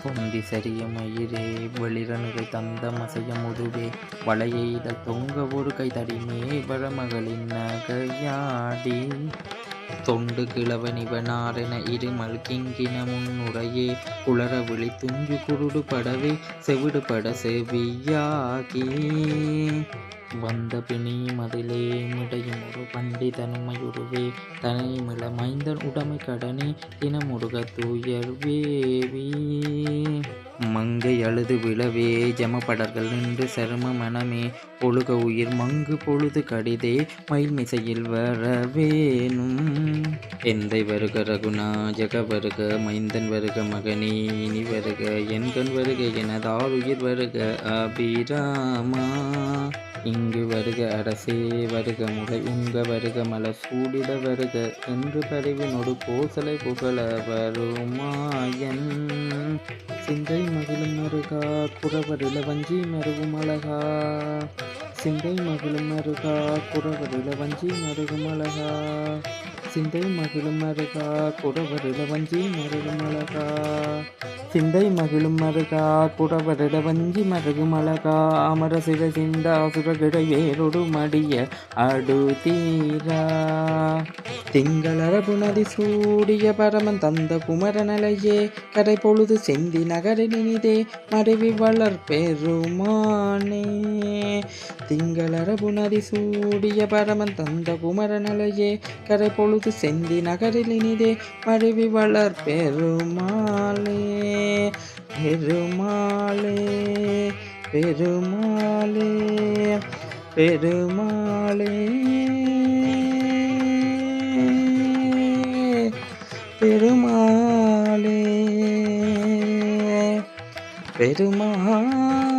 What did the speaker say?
பொந்தி சரிய மயிரே வெளிரனுகை தந்த மசைய முதுவே வளைய இதழ் தொங்க ஒரு கை தடிமே வளமகளின் நகையாடி தொண்டு கிழவனிவனாரென இருமல் கிங்கின முன்னுரையே குளர விழி துஞ்சு குருடு படவே செவிடு பட செவியாகி வந்த பிணி மதிலே மிடையும் ஒரு பண்டிதனுமையுருவே தனைமிள மைந்தன் உடைமை கடனே தினமுருக தூயர் வேவி மங்கை அழுது விழவே ஜமப்படர்கள் நின்று சரும மனமே ஒழுக உயிர் மங்கு பொழுது கடிதே மயில் மிசையில் வரவேனும் எந்தை வருக ரகுநாயக வருக மைந்தன் வருக மகனே இனி வருக என்கண் வருக எனதார் உயிர் வருக அபிராமா இங்கு வருக அரசே வருக முறை உங்க வருக மலர் சூடிட வருக என்று பரிவினொடு கோசலை புகழ வருமாயன் சிந்தை மகிழும் மருகா குறவரில வஞ்சி மருகும் அழகா சிந்தை மகிழும் மருகா குறவரில வஞ்சி மருகும் அழகா சிந்தை மகிழும் மருகா குறவரில வஞ்சி மருகும் அழகா சிந்தை மகிழும் மருகா குறவரில வஞ்சி மருகும் அழகா அமர சிவ சிந்த அசுரகிட வேறொடு மடிய அடுதீரா திங்களரபு நதி சூடிய பரமன் தந்த குமரனலையே கரை பொழுது செந்தி நகரினிதே மறைவி வளர் பெருமானே திங்களரபு நதி சூடிய பரமன் தந்த குமரனலையே கரை பொழுது செந்தி நகரினிதே மறைவி வளர் பெருமாளே பெருமாளே பெருமாளே பெருமாளே பெருமாளே பெருமாளே